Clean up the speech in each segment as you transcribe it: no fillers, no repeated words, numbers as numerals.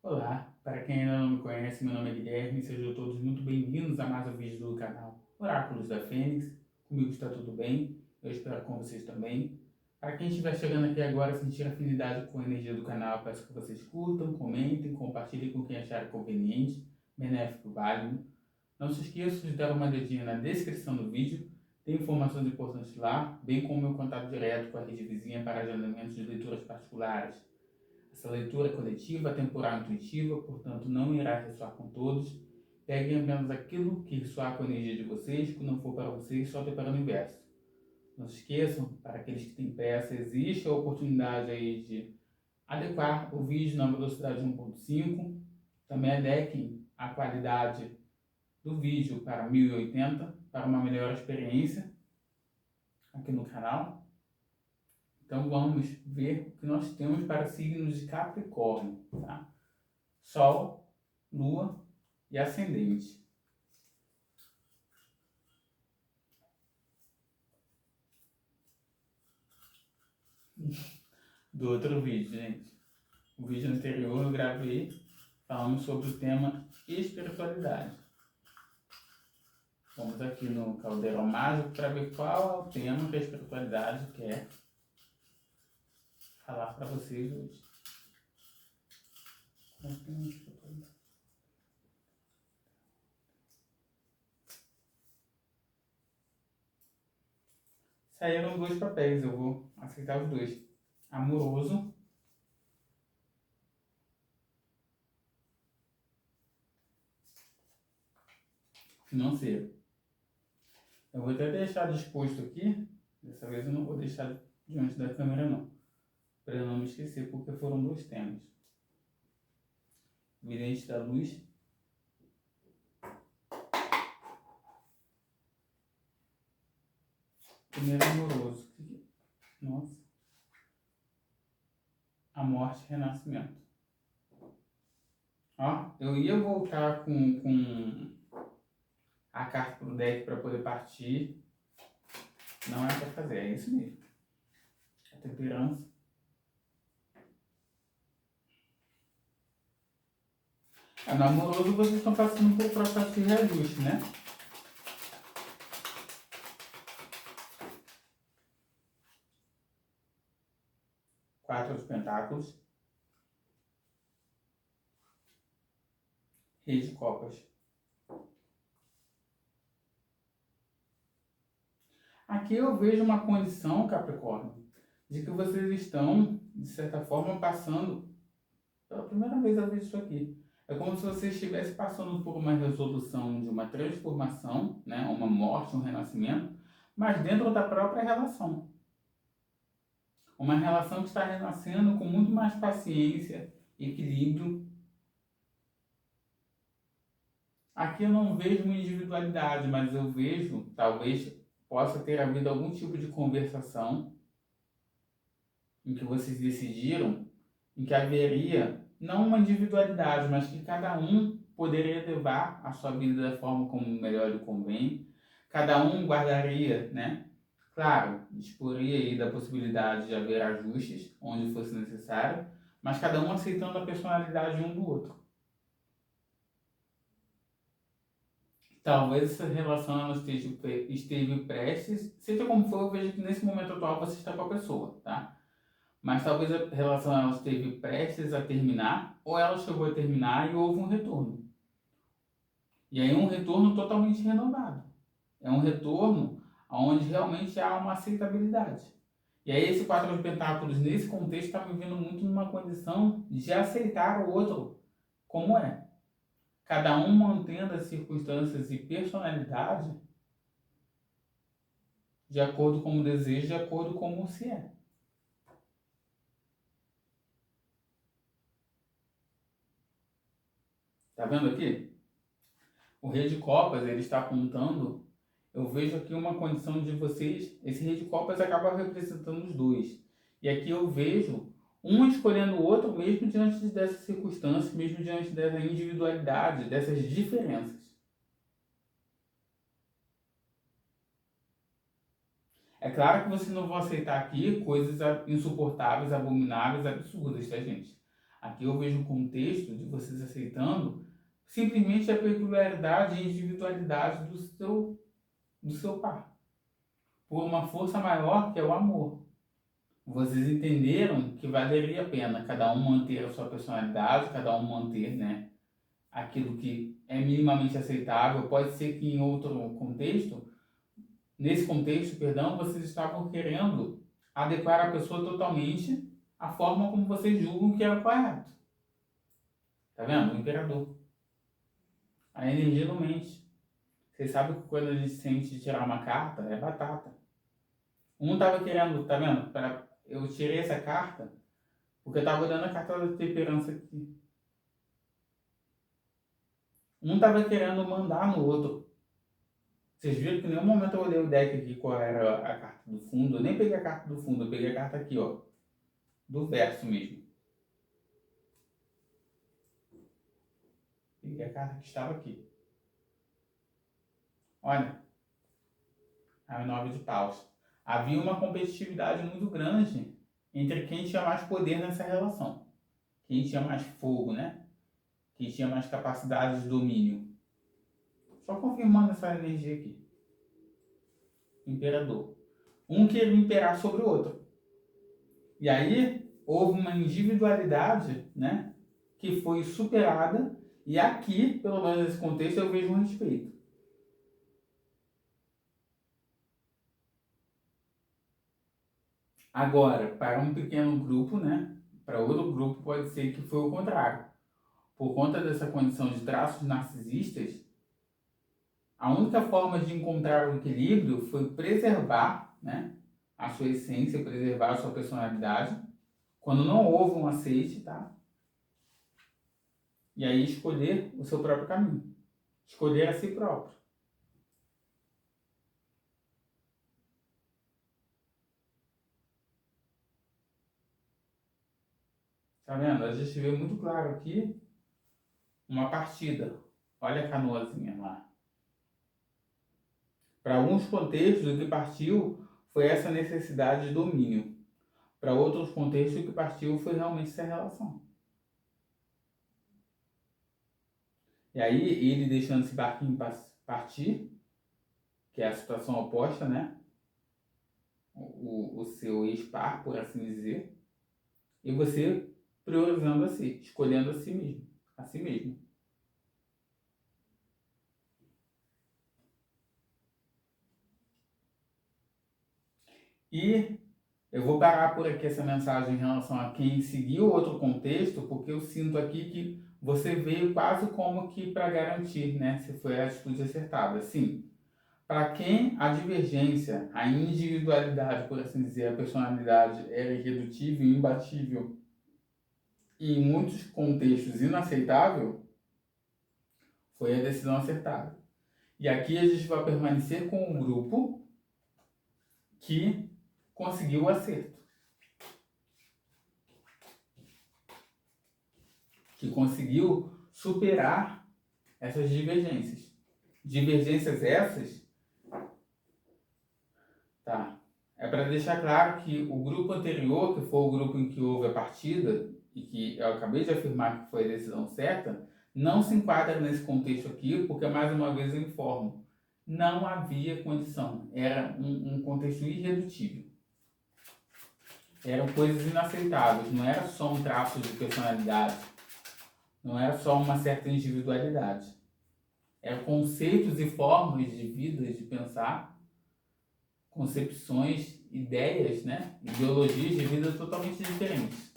Olá, para quem ainda não me conhece, meu nome é Guilherme e sejam todos muito bem-vindos a mais um vídeo do canal Oráculos da Fênix. Comigo está tudo bem, eu espero com vocês também. Para quem estiver chegando aqui agora e sentir afinidade com a energia do canal, peço que vocês curtam, comentem, compartilhem com quem achar conveniente, benéfico e válido. Não se esqueçam de dar uma olhadinha na descrição do vídeo, tem informações importantes lá, bem como meu contato direto com a rede vizinha para agendamentos de leituras particulares. Essa leitura é coletiva, temporal e intuitiva, portanto não irá ressoar com todos. Peguem apenas aquilo que ressoar com a energia de vocês, que não for para vocês, solte para o universo. Não se esqueçam, para aqueles que têm pressa, existe a oportunidade aí de adequar o vídeo na velocidade 1.5. Também adequem a qualidade do vídeo para 1080, para uma melhor experiência aqui no canal. Então vamos ver o que nós temos para signos de Capricórnio, tá? Sol, Lua e Ascendente. Do outro vídeo, gente. O vídeo anterior eu gravei falando sobre o tema espiritualidade. Vamos aqui no caldeirão mágico para ver qual é o tema que a espiritualidade quer falar para vocês hoje. Saíram dois papéis, eu vou aceitar os dois. Amoroso financeiro. Eu vou até deixar disposto aqui, dessa vez eu não vou deixar diante da câmera não, para eu não me esquecer, porque foram dois temas. Vidente da luz. Primeiro amoroso. Nossa. A morte e renascimento. Ó, eu ia voltar com a carta pro deck para poder partir. Não é para fazer, é isso mesmo. A temperança. No amoroso vocês estão passando por processo de reajuste, né? Quatro de pentáculos. Rei de copas. Aqui eu vejo uma condição, Capricórnio, de que vocês estão, de certa forma, passando. Pela primeira vez eu vejo isso aqui. É como se você estivesse passando por uma resolução de uma transformação, né? Uma morte, um renascimento, mas dentro da própria relação. Uma relação que está renascendo com muito mais paciência, equilíbrio. Aqui eu não vejo uma individualidade, mas eu vejo, talvez possa ter havido algum tipo de conversação em que vocês decidiram, em que haveria não uma individualidade, mas que cada um poderia levar a sua vida da forma como melhor lhe convém. Cada um guardaria, né? Claro, disporia aí da possibilidade de haver ajustes onde fosse necessário, mas cada um aceitando a personalidade um do outro. Talvez essa relação ela esteve prestes, seja como for, eu vejo que nesse momento atual você está com a pessoa, tá? Mas talvez a relação ela esteve prestes a terminar, ou ela chegou a terminar e houve um retorno. E aí um retorno totalmente renovado. É um retorno onde realmente há uma aceitabilidade. E aí esse quatro de pentáculos nesse contexto está me vendo muito numa condição de aceitar o outro como é. Cada um mantendo as circunstâncias e personalidade de acordo com o desejo, de acordo com como se é. Tá vendo aqui? O rei de copas, ele está apontando, eu vejo aqui uma condição de vocês, esse rei de copas acaba representando os dois. E aqui eu vejo um escolhendo o outro mesmo diante dessas circunstâncias, mesmo diante dessa individualidade, dessas diferenças. É claro que vocês não vão aceitar aqui coisas insuportáveis, abomináveis, absurdas, tá, gente? Aqui eu vejo um contexto de vocês aceitando simplesmente a peculiaridade e individualidade do seu par, por uma força maior que é o amor. Vocês entenderam que valeria a pena cada um manter a sua personalidade, cada um manter, né, aquilo que é minimamente aceitável. Pode ser que em outro contexto, nesse contexto, perdão, vocês estavam querendo adequar a pessoa totalmente à forma como vocês julgam que é o correto. Tá vendo? O imperador. A energia não mente. Vocês sabem que quando a gente sente tirar uma carta, é batata. Um tava querendo, tá vendo? Eu tirei essa carta porque eu tava olhando a carta da temperança aqui. Um tava querendo mandar no outro. Vocês viram que em nenhum momento eu olhei o deck aqui qual era a carta do fundo. Eu nem peguei a carta do fundo, eu peguei a carta aqui, ó. Do verso mesmo. Peguei a carta que estava aqui. Olha. A 9 de paus. Havia uma competitividade muito grande entre quem tinha mais poder nessa relação. Quem tinha mais fogo, né? Quem tinha mais capacidade de domínio. Só confirmando essa energia aqui. Imperador. Um queria imperar sobre o outro. E aí houve uma individualidade, né, que foi superada. E aqui, pelo menos nesse contexto, eu vejo um respeito. Agora, para um pequeno grupo, né, para outro grupo pode ser que foi o contrário. Por conta dessa condição de traços narcisistas, a única forma de encontrar o equilíbrio foi preservar, né, a sua essência, preservar a sua personalidade, quando não houve um aceite, tá? E aí escolher o seu próprio caminho. Escolher a si próprio. Tá vendo? A gente vê muito claro aqui uma partida. Olha a canoazinha lá. Para alguns contextos, o que partiu foi essa necessidade de domínio. Para outros contextos, o que partiu foi realmente essa relação. E aí, ele deixando esse barquinho partir, que é a situação oposta, né? O seu ex-par, por assim dizer. E você priorizando a si, escolhendo a si mesmo. A si mesmo. E eu vou parar por aqui essa mensagem em relação a quem seguiu outro contexto, porque eu sinto aqui que você veio quase como que para garantir, né, se foi a atitude acertada. Sim, para quem a divergência, a individualidade, por assim dizer, a personalidade era irredutível e imbatível e em muitos contextos inaceitável, foi a decisão acertada. E aqui a gente vai permanecer com um grupo que conseguiu o acerto. Que conseguiu superar essas divergências. Divergências essas, tá? É para deixar claro que o grupo anterior, que foi o grupo em que houve a partida, e que eu acabei de afirmar que foi a decisão certa, não se enquadra nesse contexto aqui, porque mais uma vez eu informo, não havia condição, era um contexto irredutível. Eram coisas inaceitáveis, não era só um traço de personalidade, não era só uma certa individualidade. Eram conceitos e formas de vida, de pensar, concepções, ideias, né? Ideologias de vida totalmente diferentes.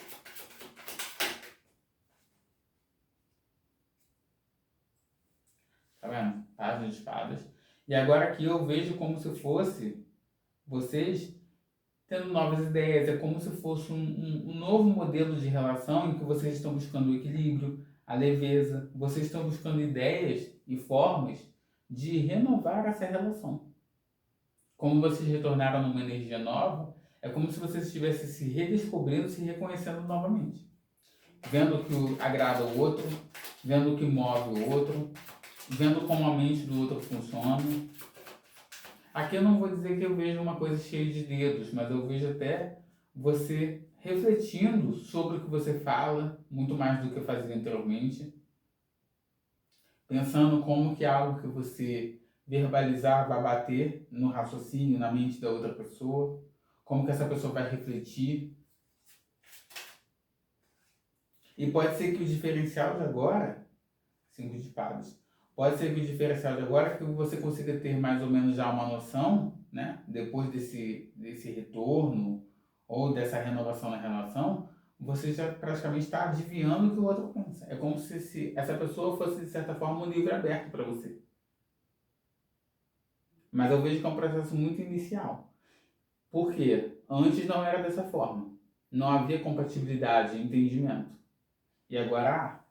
Tá vendo? Página de espadas. E agora aqui eu vejo como se fosse vocês tendo novas ideias. É como se fosse um novo modelo de relação em que vocês estão buscando o equilíbrio, a leveza. Vocês estão buscando ideias e formas de renovar essa relação. Como vocês retornaram numa energia nova, é como se vocês estivessem se redescobrindo, se reconhecendo novamente. Vendo o que agrada o outro, vendo o que move o outro, vendo como a mente do outro funciona. Aqui eu não vou dizer que eu vejo uma coisa cheia de dedos, mas eu vejo até você refletindo sobre o que você fala, muito mais do que fazia anteriormente, pensando como que algo que você verbalizar vai bater no raciocínio, na mente da outra pessoa, como que essa pessoa vai refletir. E pode ser que o diferencial de agora, 5 de espadas, pode ser que o diferencial de agora é que você consiga ter mais ou menos já uma noção, né? Depois desse retorno ou dessa renovação na relação, você já praticamente está adivinhando o que o outro pensa. É como se essa pessoa fosse, de certa forma, um livro aberto para você. Mas eu vejo que é um processo muito inicial. Por quê? Antes não era dessa forma. Não havia compatibilidade, entendimento. E agora,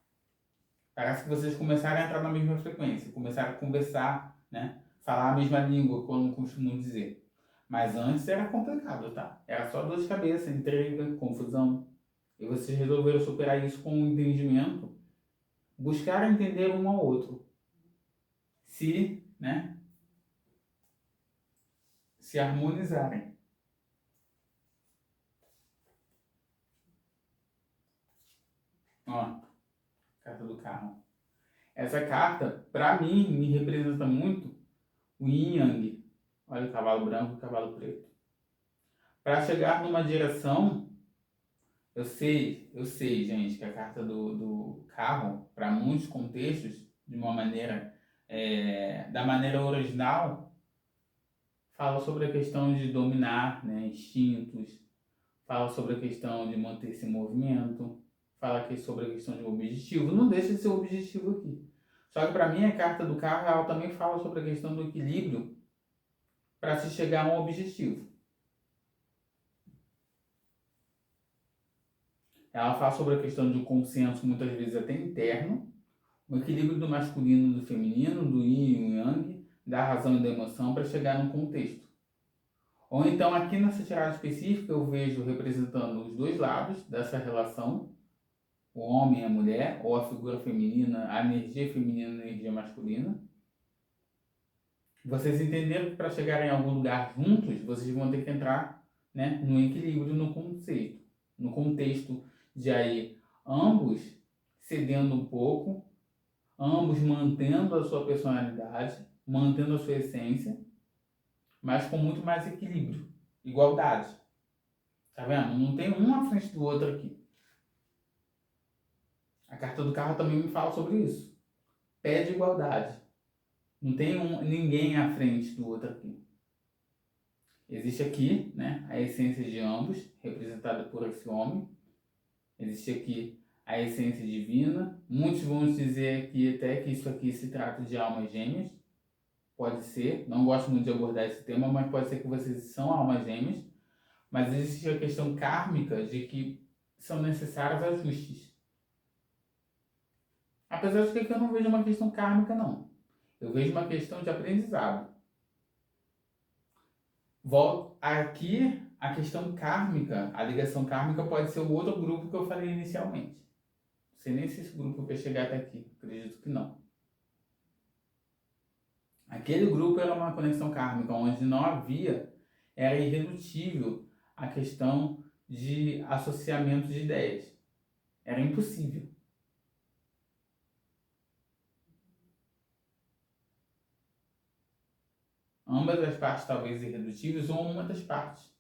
parece que vocês começaram a entrar na mesma frequência, começaram a conversar, né? Falar a mesma língua, como costumam dizer. Mas antes era complicado, tá? Era só dor de cabeça, intriga, confusão. E vocês resolveram superar isso com o entendimento, buscar entender um ao outro. Né? Se harmonizarem. Ó, carta do carro. Essa carta, para mim, me representa muito o yin e yang. Olha o cavalo branco e o cavalo preto. Para chegar numa direção, eu sei, gente, que a carta do carro, para muitos contextos, de uma maneira, da maneira original, fala sobre a questão de dominar, né, instintos, fala sobre a questão de manter-se em movimento, fala aqui sobre a questão de objetivo. Não deixa de ser objetivo aqui. Só que para mim a carta do carro ela também fala sobre a questão do equilíbrio para se chegar a um objetivo. Ela fala sobre a questão de um consenso, muitas vezes até interno, o equilíbrio do masculino e do feminino, do yin e do yang, da razão e da emoção para chegar num contexto. Ou então aqui nessa tirada específica eu vejo representando os dois lados dessa relação, o homem e a mulher, ou a figura feminina, a energia feminina e a energia masculina. Vocês entenderam que para chegarem em algum lugar juntos, vocês vão ter que entrar, né, no equilíbrio, no contexto de aí ambos cedendo um pouco, ambos mantendo a sua personalidade, mantendo a sua essência, mas com muito mais equilíbrio, igualdade. Tá vendo? Não tem um à frente do outro aqui. A carta do carro também me fala sobre isso. Pede igualdade. Não tem ninguém à frente do outro aqui. Existe aqui, né, a essência de ambos, representada por esse homem. Existe aqui a essência divina. Muitos vão dizer aqui até que isso aqui se trata de almas gêmeas. Pode ser. Não gosto muito de abordar esse tema, mas pode ser que vocês são almas gêmeas. Mas existe a questão kármica de que são necessários ajustes. Apesar de que eu não vejo uma questão kármica, não. Eu vejo uma questão de aprendizado. Volto aqui, a questão kármica, a ligação kármica pode ser o outro grupo que eu falei inicialmente. Não sei nem se esse grupo vai chegar até aqui, acredito que não. Aquele grupo era uma conexão kármica, onde não havia, era irredutível a questão de associamento de ideias. Era impossível. Ambas as partes talvez irredutíveis ou uma das partes.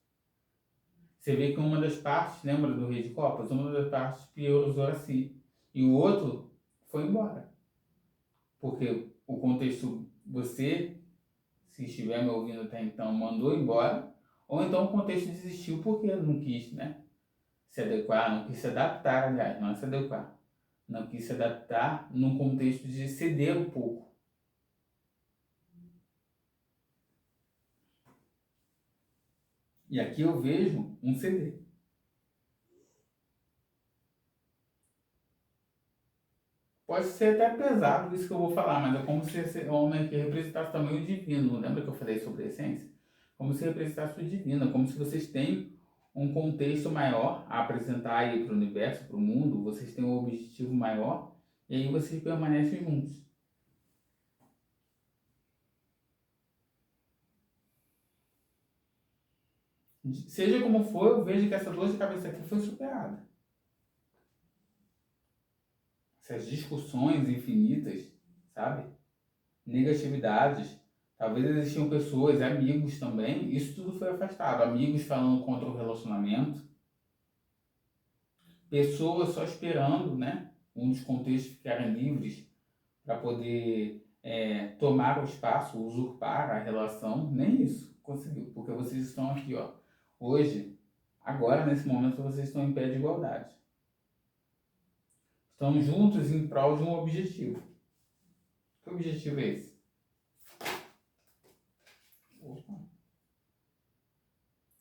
Você vê que uma das partes, lembra do Rei de Copas? Uma das partes priorizou a si. E o outro foi embora. Porque o contexto, você, se estiver me ouvindo até então, mandou embora. Ou então o contexto desistiu porque não quis, né, se adequar, não quis se adaptar, aliás, não é se adequar. Não quis se adaptar num contexto de ceder um pouco. E aqui eu vejo um ceder. Pode ser até pesado isso que eu vou falar, mas é como se esse homem aqui representasse também o divino. Lembra que eu falei sobre a essência? Como se representasse o divino, como se vocês têm um contexto maior a apresentar aí para o universo, para o mundo, vocês têm um objetivo maior e aí vocês permanecem juntos. Seja como for, eu vejo que essa dor de cabeça aqui foi superada. Essas discussões infinitas, sabe? Negatividades. Talvez existiam pessoas, amigos também. Isso tudo foi afastado. Amigos falando contra o relacionamento. Pessoas só esperando, né? Um dos contextos ficarem livres para poder tomar o espaço, usurpar a relação. Nem isso conseguiu. Porque vocês estão aqui, ó. Hoje, agora, nesse momento, vocês estão em pé de igualdade. Estão juntos em prol de um objetivo. Que objetivo é esse? Opa.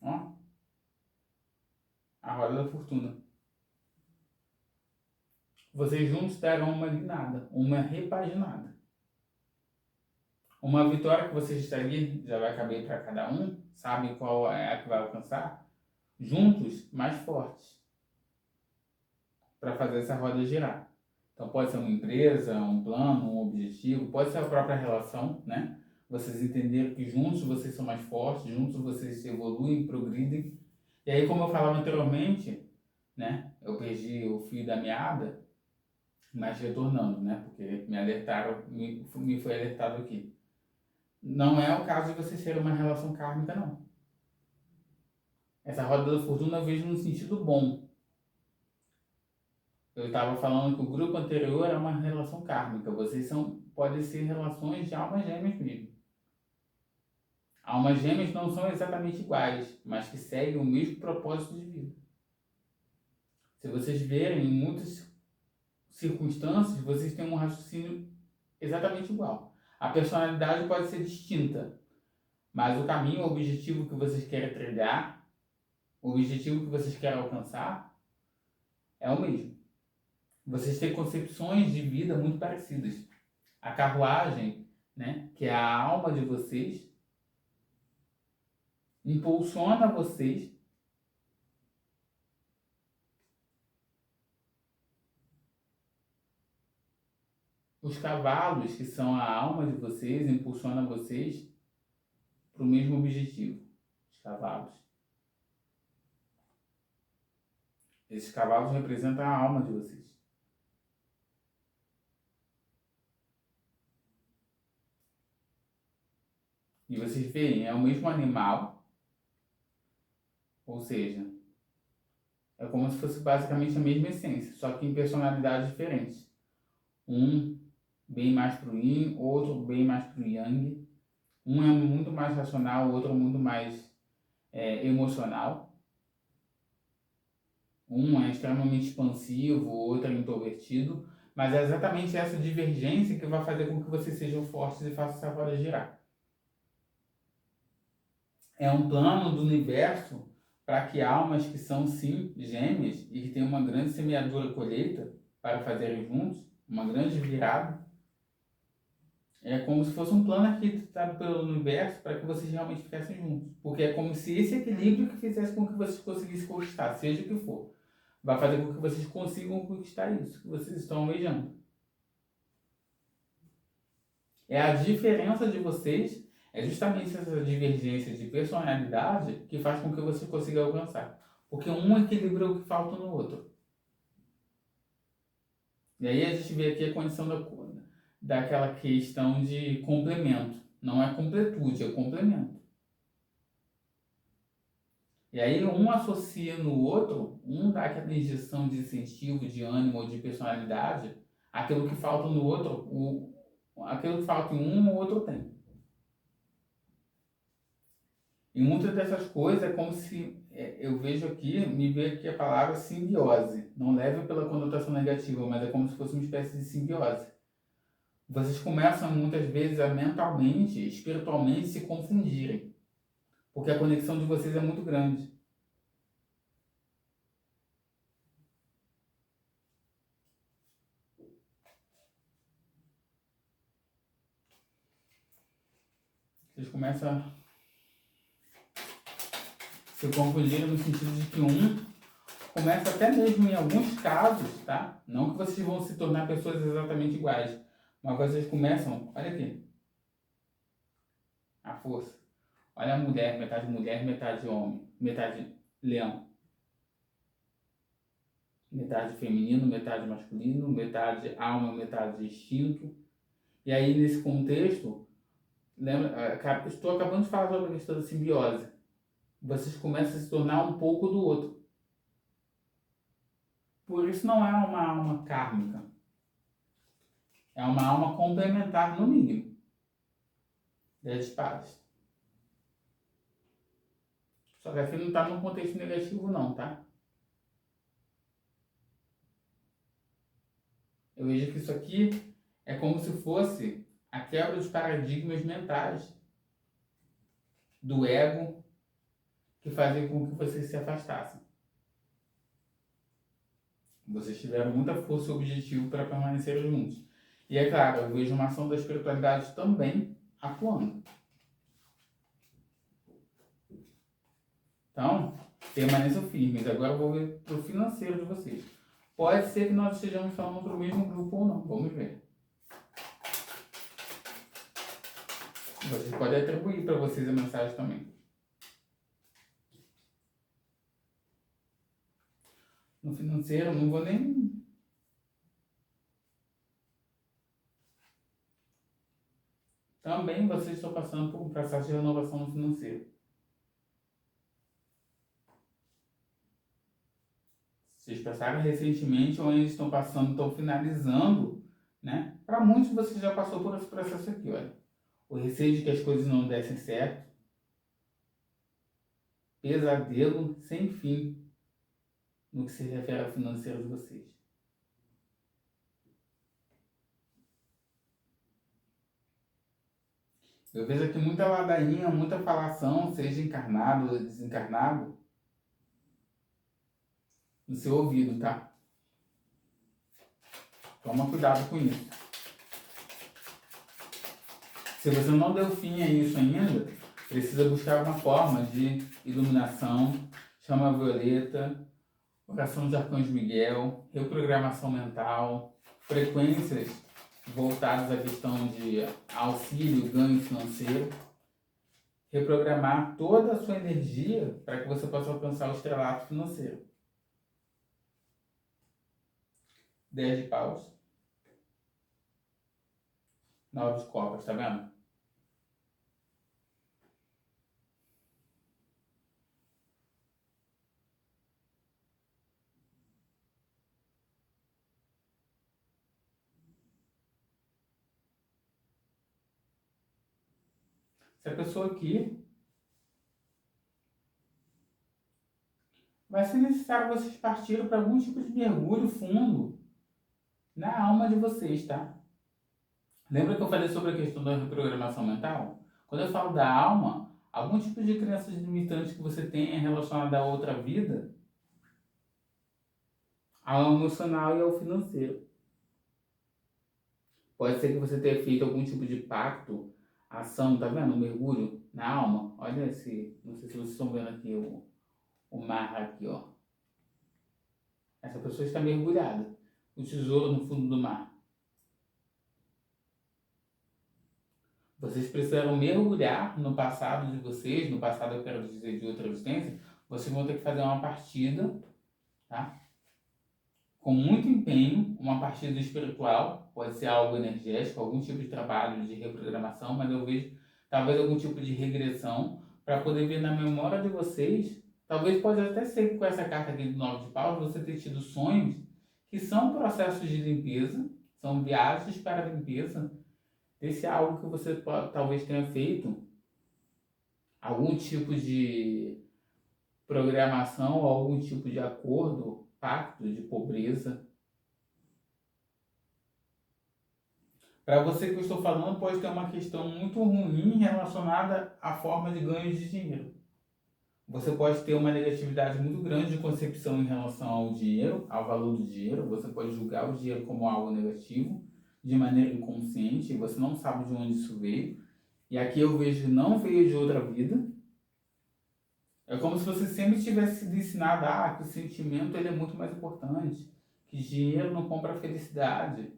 Ó. A roda da fortuna. Vocês juntos terão uma guinada, uma repaginada. Uma vitória que vocês estariam, já vai caber para cada um, sabe qual é a que vai alcançar? Juntos, mais fortes. Para fazer essa roda girar. Então pode ser uma empresa, um plano, um objetivo, pode ser a própria relação, né? Vocês entenderam que juntos vocês são mais fortes, juntos vocês evoluem, progridem. E aí, como eu falava anteriormente, né? Eu perdi o fio da meada, mas retornando, né? Porque me alertaram, me foi alertado aqui. Não é o caso de você ser uma relação kármica, não. Essa roda da fortuna eu vejo no sentido bom. Eu estava falando que o grupo anterior é uma relação kármica. Vocês podem ser relações de almas gêmeas mesmo. Almas gêmeas não são exatamente iguais, mas que seguem o mesmo propósito de vida. Se vocês verem, em muitas circunstâncias, vocês têm um raciocínio exatamente igual. A personalidade pode ser distinta, mas o caminho, o objetivo que vocês querem trilhar, o objetivo que vocês querem alcançar, é o mesmo. Vocês têm concepções de vida muito parecidas. A carruagem, né, que é a alma de vocês, impulsiona vocês os cavalos, que são a alma de vocês, impulsionam vocês para o mesmo objetivo. Os cavalos. Esses cavalos representam a alma de vocês. E vocês veem, é o mesmo animal, ou seja, é como se fosse basicamente a mesma essência, só que em personalidades diferentes. Um bem mais pro yin, outro bem mais pro yang. Um é muito mais racional, o outro muito mais emocional. Um é extremamente expansivo, o outro é introvertido. Mas é exatamente essa divergência que vai fazer com que vocês sejam fortes e façam essa roda girar. É um plano do universo para que almas que são, sim, gêmeas e que têm uma grande semeadura colheita para fazerem juntos, uma grande virada, é como se fosse um plano arquitetado pelo universo para que vocês realmente ficassem juntos. Porque é como se esse equilíbrio que fizesse com que vocês conseguissem conquistar, seja o que for, vai fazer com que vocês consigam conquistar isso que vocês estão almejando. É a diferença de vocês, é justamente essa divergência de personalidade que faz com que você consiga alcançar. Porque um equilibra o que falta no outro. E aí a gente vê aqui a condição daquela questão de complemento. Não é completude, é complemento. E aí um associa no outro, um dá aquela injeção de incentivo, de ânimo ou de personalidade, aquilo que falta no outro, aquilo que falta em um, o outro tem. E muitas dessas coisas é como se, eu vejo aqui, me vejo aqui a palavra simbiose. Não leve pela conotação negativa, mas é como se fosse uma espécie de simbiose. Vocês começam muitas vezes a mentalmente, espiritualmente se confundirem. Porque a conexão de vocês é muito grande. Vocês começam a se confundirem no sentido de que um começa até mesmo em alguns casos, tá? Não que vocês vão se tornar pessoas exatamente iguais, mas vocês começam, olha aqui, a força. Olha a mulher, metade homem, metade leão. Metade feminino, metade masculino, metade alma, metade instinto. E aí, nesse contexto, lembra, estou acabando de falar sobre a questão da simbiose. Vocês começam a se tornar um pouco do outro. Por isso não é uma alma kármica. É uma alma complementar, no mínimo. 10 de espadas. Só que aqui não está num contexto negativo não, tá? Eu vejo que isso aqui é como se fosse a quebra dos paradigmas mentais do ego que fazia com que vocês se afastassem. Vocês tiveram muita força e objetivo para permanecer juntos. E é claro, eu vejo uma ação da espiritualidade também atuando. Então, permaneçam firmes. Agora eu vou ver para o financeiro de vocês. Pode ser que nós estejamos falando para o mesmo grupo ou não. Vamos ver. Vocês podem atribuir para vocês a mensagem também. No financeiro, não vou nem... Também vocês estão passando por um processo de renovação no financeiro. Vocês passaram recentemente ou ainda estão passando, estão finalizando, né? Para muitos você já passou por esse processo aqui, olha. O receio de que as coisas não dessem certo. Pesadelo sem fim no que se refere ao financeiro de vocês. Eu vejo aqui muita ladainha, muita falação, seja encarnado ou desencarnado, no seu ouvido, tá? Toma cuidado com isso. Se você não deu fim a isso ainda, precisa buscar uma forma de iluminação, chama violeta, oração de Arcanjo Miguel, reprogramação mental, frequências voltadas à questão de auxílio, ganho financeiro, reprogramar toda a sua energia para que você possa alcançar o estrelato financeiro. 10 de paus, 9 de copas, tá vendo? Essa pessoa aqui vai ser necessário vocês partirem para algum tipo de mergulho fundo na alma de vocês, tá? Lembra que eu falei sobre a questão da reprogramação mental? Quando eu falo da alma, algum tipo de crenças limitantes que você tenha relacionada a outra vida, ao emocional e ao financeiro. Pode ser que você tenha feito algum tipo de pacto, ação, tá vendo? Um mergulho na alma. Olha esse, não sei se vocês estão vendo aqui o mar aqui, ó. Essa pessoa está mergulhada. O tesouro no fundo do mar. Vocês precisaram mergulhar no passado de vocês, no passado eu quero dizer de outra existência, vocês vão ter que fazer uma partida, tá? Com muito empenho, uma partida espiritual, pode ser algo energético, algum tipo de trabalho de reprogramação, mas eu vejo talvez algum tipo de regressão para poder ver na memória de vocês. Talvez pode até ser que com essa carta aqui do 9 de paus você ter tido sonhos que são processos de limpeza, são viagens para a limpeza desse algo que você talvez tenha feito, algum tipo de programação ou algum tipo de acordo, pacto de pobreza. Para você que eu estou falando, pode ter uma questão muito ruim relacionada à forma de ganho de dinheiro. Você pode ter uma negatividade muito grande de concepção em relação ao dinheiro, ao valor do dinheiro. Você pode julgar o dinheiro como algo negativo, de maneira inconsciente, e você não sabe de onde isso veio. E aqui eu vejo não veio de outra vida. É como se você sempre tivesse sido ensinado que o sentimento ele é muito mais importante, que dinheiro não compra felicidade.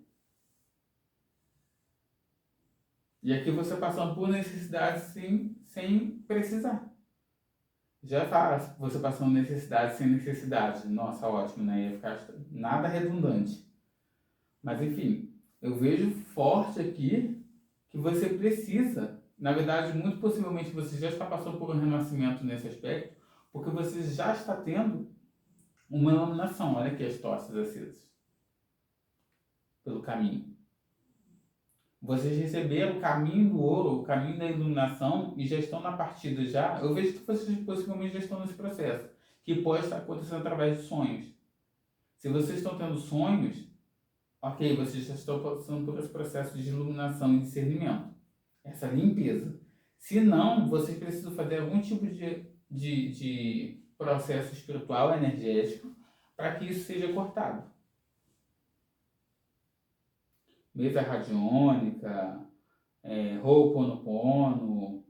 E aqui você passando por necessidade sem precisar. Já faz você passando necessidade sem necessidade. Nossa, ótimo, né? Ia ficar nada redundante. Mas enfim, eu vejo forte aqui que você precisa. Na verdade, muito possivelmente você já está passando por um renascimento nesse aspecto, porque você já está tendo uma iluminação. Olha aqui as tochas acesas pelo caminho. Vocês receberam o caminho do ouro, o caminho da iluminação e já estão na partida já. Eu vejo que vocês possivelmente já estão nesse processo, que pode estar acontecendo através de sonhos. Se vocês estão tendo sonhos, ok, vocês já estão passando por esse processo de iluminação e discernimento, essa limpeza. Se não, vocês precisam fazer algum tipo de processo espiritual, energético, para que isso seja cortado. Mesa radiônica, Ho'oponopono,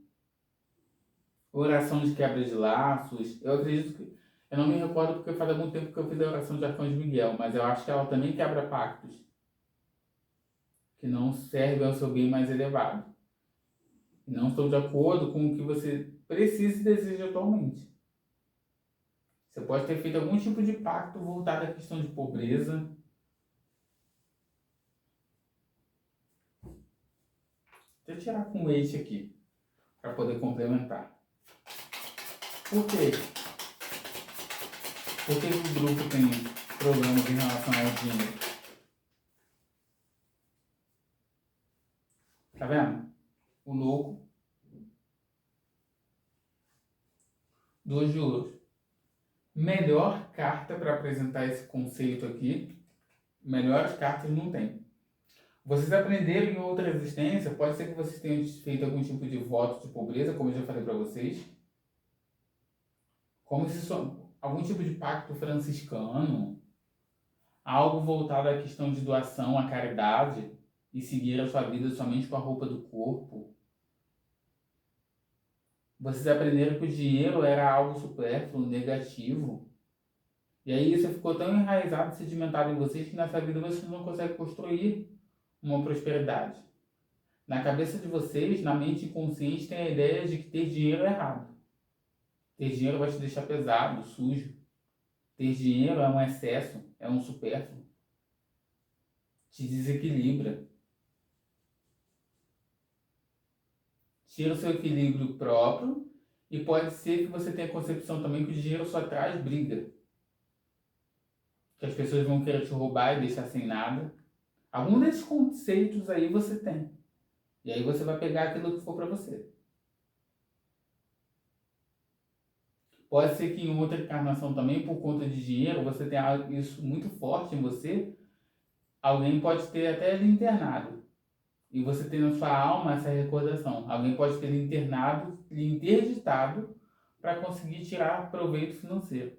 oração de quebra de laços. Eu acredito que. Eu não me recordo porque faz muito tempo que eu fiz a oração de Arcanjo Miguel, mas eu acho que ela também quebra pactos que não servem ao seu bem mais elevado. E não estão de acordo com o que você precisa e deseja atualmente. Você pode ter feito algum tipo de pacto voltado à questão de pobreza. Vou tirar com o eixo aqui, para poder complementar. Por quê? Por que o grupo tem problemas em relação ao dinheiro? Tá vendo? O louco. 2 de ouros. Melhor carta para apresentar esse conceito aqui. Melhores cartas não tem. Vocês aprenderam em outra existência, pode ser que vocês tenham feito algum tipo de voto de pobreza, como eu já falei para vocês. Como se algum tipo de pacto franciscano, algo voltado à questão de doação, à caridade, e seguir a sua vida somente com a roupa do corpo. Vocês aprenderam que o dinheiro era algo supérfluo, negativo. E aí isso ficou tão enraizado, sedimentado em vocês, que nessa vida vocês não conseguem construir uma prosperidade. Na cabeça de vocês, na mente inconsciente, tem a ideia de que ter dinheiro é errado. Ter dinheiro vai te deixar pesado, sujo. Ter dinheiro é um excesso, é um supérfluo. Te desequilibra. Tira o seu equilíbrio próprio e pode ser que você tenha a concepção também que o dinheiro só traz briga. Que as pessoas vão querer te roubar e deixar sem nada. Algum desses conceitos aí você tem. E aí você vai pegar aquilo que for para você. Pode ser que em outra encarnação também, por conta de dinheiro, você tenha isso muito forte em você. Alguém pode ter até lhe internado. E você tem na sua alma essa recordação. Alguém pode ter lhe internado, lhe interditado para conseguir tirar proveito financeiro.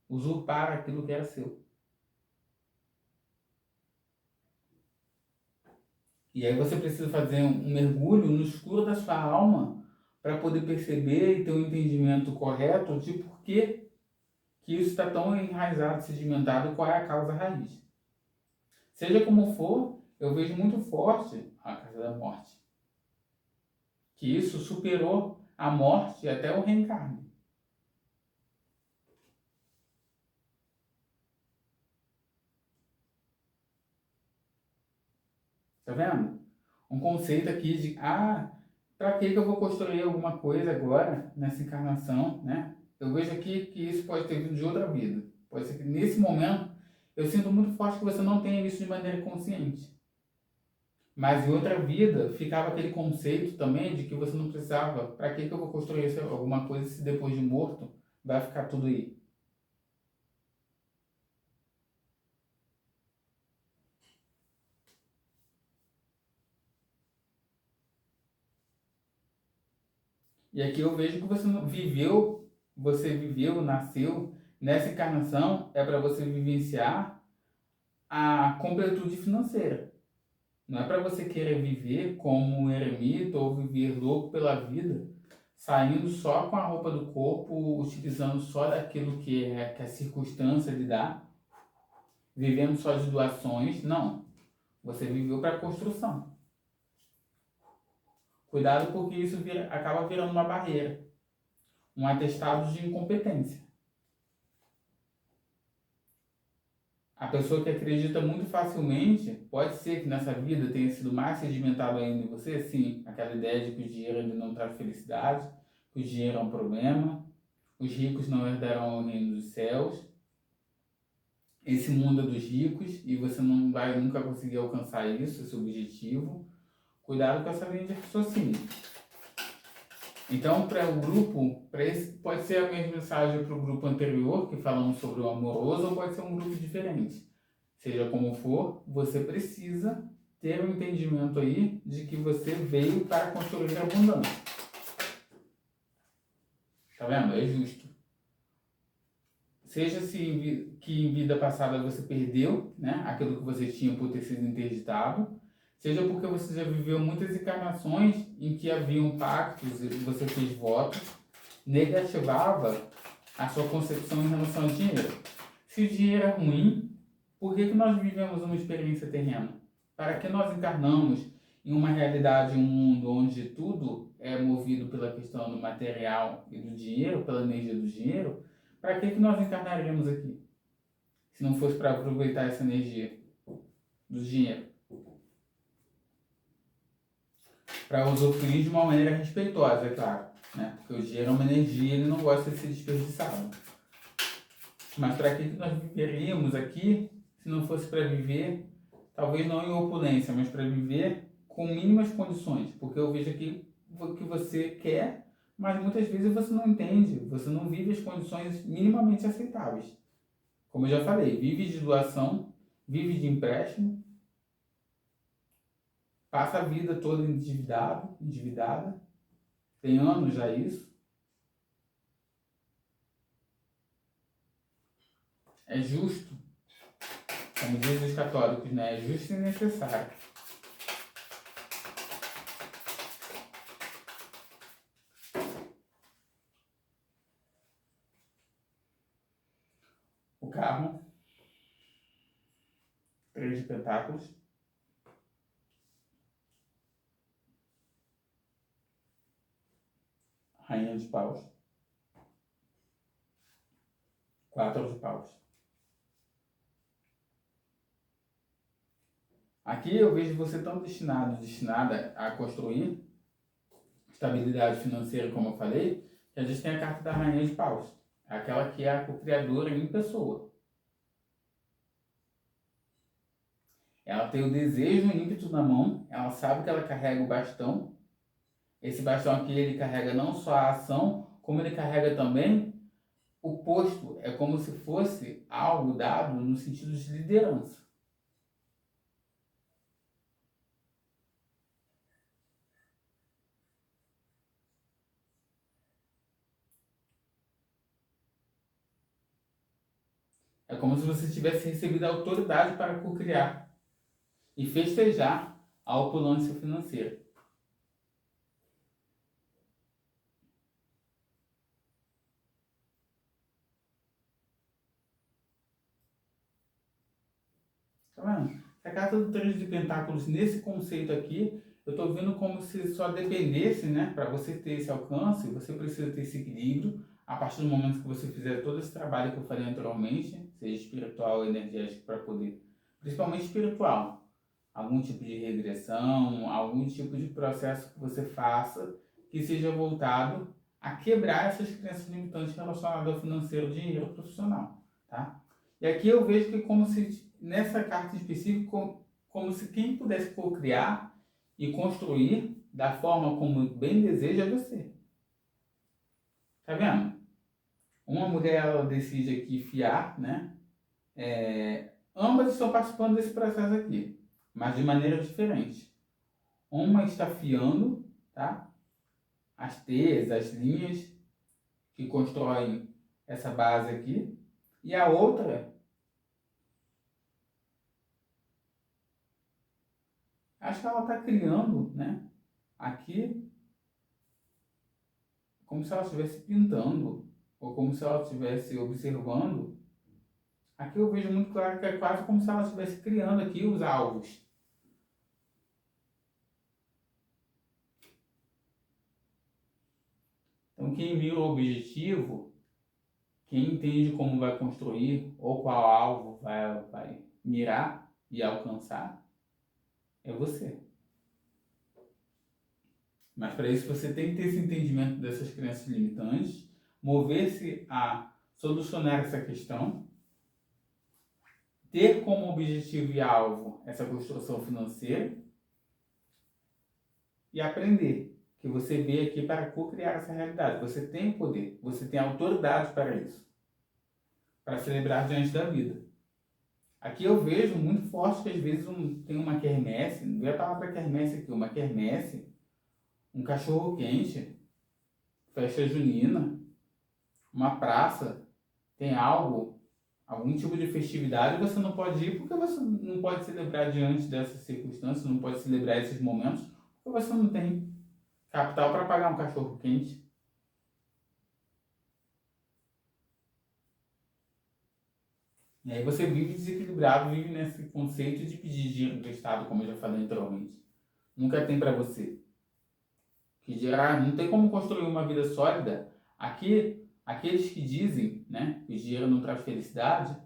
Usurpar aquilo que era seu. E aí você precisa fazer um mergulho no escuro da sua alma para poder perceber e ter um entendimento correto de por que isso está tão enraizado, sedimentado e qual é a causa raiz. Seja como for, eu vejo muito forte a casa da morte. Que isso superou a morte até o reencarne. Tá vendo? Um conceito aqui de, para que eu vou construir alguma coisa agora, nessa encarnação, né? Eu vejo aqui que isso pode ter vindo de outra vida. Pode ser que nesse momento, eu sinto muito forte que você não tenha isso de maneira consciente. Mas em outra vida, ficava aquele conceito também de que você não precisava, para que eu vou construir alguma coisa se depois de morto vai ficar tudo aí? E aqui eu vejo que você viveu, nasceu, nessa encarnação é para você vivenciar a completude financeira. Não é para você querer viver como um eremita ou viver louco pela vida, saindo só com a roupa do corpo, utilizando só daquilo que a circunstância lhe dá, vivendo só de doações. Não. Você viveu para a construção. Cuidado porque isso acaba virando uma barreira, um atestado de incompetência. A pessoa que acredita muito facilmente, pode ser que nessa vida tenha sido mais sedimentado ainda em você, sim, aquela ideia de que o dinheiro ainda não traz felicidade, que o dinheiro é um problema, os ricos não herdarão o reino dos céus, esse mundo é dos ricos e você não vai nunca conseguir alcançar isso, esse objetivo. Cuidado com essa linha de raciocínio. Então, para o grupo, pode ser a mesma mensagem para o grupo anterior, que falamos sobre o amoroso, ou pode ser um grupo diferente. Seja como for, você precisa ter um entendimento aí de que você veio para construir a abundância. Tá vendo? É justo. Seja se que em vida passada você perdeu, né, aquilo que você tinha por ter sido interditado, seja porque você já viveu muitas encarnações em que haviam pactos e você fez votos, negativava a sua concepção em relação ao dinheiro. Se o dinheiro é ruim, por que nós vivemos uma experiência terrena? Para que nós encarnamos em uma realidade, um mundo onde tudo é movido pela questão do material e do dinheiro, pela energia do dinheiro? Para que nós encarnaríamos aqui? Se não fosse para aproveitar essa energia do dinheiro? Para usufruir de uma maneira respeitosa, é claro, né? Porque o dinheiro é uma energia, ele não gosta de ser desperdiçado. Mas para que nós viveríamos aqui, se não fosse para viver, talvez não em opulência, mas para viver com mínimas condições? Porque eu vejo aqui o que você quer, mas muitas vezes você não entende, você não vive as condições minimamente aceitáveis. Como eu já falei, vive de doação, vive de empréstimo, passa a vida toda endividada, tem anos já isso. É justo, como dizem os católicos, né? É justo e necessário. O carro, 3 de pentáculos, rainha de paus, 4 de paus. Aqui eu vejo você tão destinada a construir estabilidade financeira, como eu falei, que a gente tem a carta da rainha de paus, aquela que é a co-criadora em pessoa. Ela tem o desejo e o ímpeto na mão, ela sabe que ela carrega o bastão. Esse bastão aqui, ele carrega não só a ação, como ele carrega também o posto. É como se fosse algo dado no sentido de liderança. É como se você tivesse recebido a autoridade para co-criar e festejar a opulência financeira. Tá vendo? A carta do 3 de pentáculos, nesse conceito aqui, eu estou vendo como se só dependesse, né? Para você ter esse alcance, você precisa ter esse equilíbrio. A partir do momento que você fizer todo esse trabalho que eu falei anteriormente, seja espiritual ou energético, para poder, principalmente espiritual, algum tipo de regressão, algum tipo de processo que você faça que seja voltado a quebrar essas crenças limitantes relacionadas ao financeiro, dinheiro profissional, tá? E aqui eu vejo que como se, nessa carta específica, como se quem pudesse co-criar e construir da forma como bem deseja você. Tá vendo? Uma mulher, ela decide aqui fiar, né? Ambas estão participando desse processo aqui, mas de maneira diferente. Uma está fiando, tá? As teias, as linhas que constroem essa base aqui, e a outra, acho que ela está criando, né? Aqui, como se ela estivesse pintando, ou como se ela estivesse observando. Aqui eu vejo muito claro que é quase como se ela estivesse criando aqui os alvos. Então, quem mira o objetivo, quem entende como vai construir ou qual alvo vai mirar e alcançar, é você. Mas para isso você tem que ter esse entendimento dessas crenças limitantes, mover-se a solucionar essa questão, ter como objetivo e alvo essa construção financeira e aprender que você veio aqui para co-criar essa realidade. Você tem poder, você tem autoridade para isso, para celebrar diante da vida. Aqui eu vejo muito forte que às vezes tem uma quermesse, não vê a palavra quermesse aqui, uma quermesse, um cachorro quente, festa junina, uma praça, tem algo, algum tipo de festividade, você não pode ir porque você não pode celebrar diante dessas circunstâncias, não pode celebrar esses momentos, porque você não tem capital para pagar um cachorro quente. E aí você vive desequilibrado, vive nesse conceito de pedir dinheiro emprestado, como eu já falei anteriormente. Nunca tem para você. Que dirá, não tem como construir uma vida sólida. Aqui, aqueles que dizem, né, que o dinheiro não traz felicidade,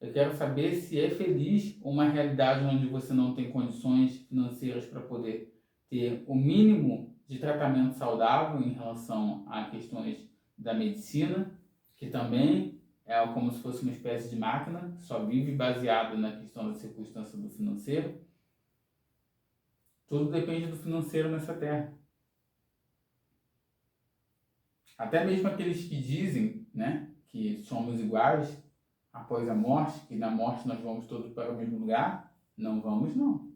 eu quero saber se é feliz uma realidade onde você não tem condições financeiras para poder ter o mínimo de tratamento saudável em relação a questões da medicina, que também é como se fosse uma espécie de máquina, só vive baseado na questão da circunstância do financeiro. Tudo depende do financeiro nessa terra. Até mesmo aqueles que dizem, né, que somos iguais após a morte, que na morte nós vamos todos para o mesmo lugar, não vamos não.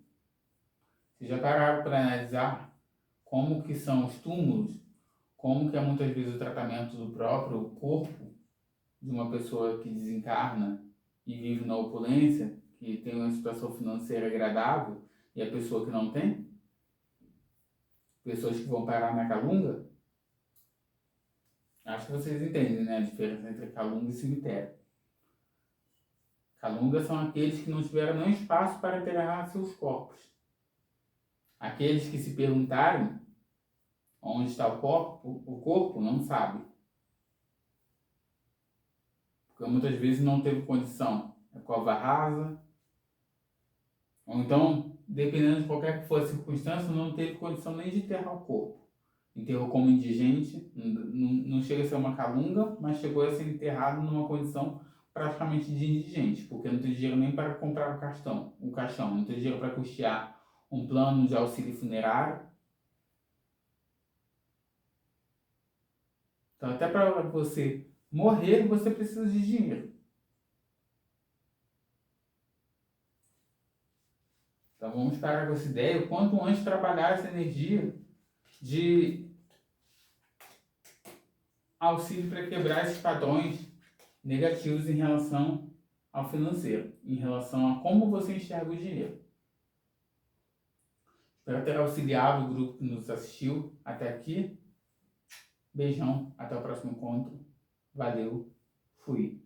Vocês já pararam para analisar como que são os túmulos, como que é muitas vezes o tratamento do próprio corpo de uma pessoa que desencarna e vive na opulência, que tem uma situação financeira agradável, e a pessoa que não tem? Pessoas que vão parar na calunga? Acho que vocês entendem, né, a diferença entre calunga e cemitério. Calunga são aqueles que não tiveram nem espaço para enterrar seus corpos. Aqueles que se perguntarem onde está o corpo não sabe. Porque muitas vezes não teve condição. É cova rasa. Ou então, dependendo de qualquer que for a circunstância, não teve condição nem de enterrar o corpo. Enterrou como indigente, não chega a ser uma calunga, mas chegou a ser enterrado numa condição praticamente de indigente, porque não tem dinheiro nem para comprar o caixão, não tem dinheiro para custear um plano de auxílio funerário. Então, até para você morrer, você precisa de dinheiro. Então, vamos parar com essa ideia, o quanto antes trabalhar essa energia de auxílio para quebrar esses padrões negativos em relação ao financeiro, em relação a como você enxerga o dinheiro. Espero ter auxiliado o grupo que nos assistiu até aqui. Beijão, até o próximo encontro. Valeu, fui.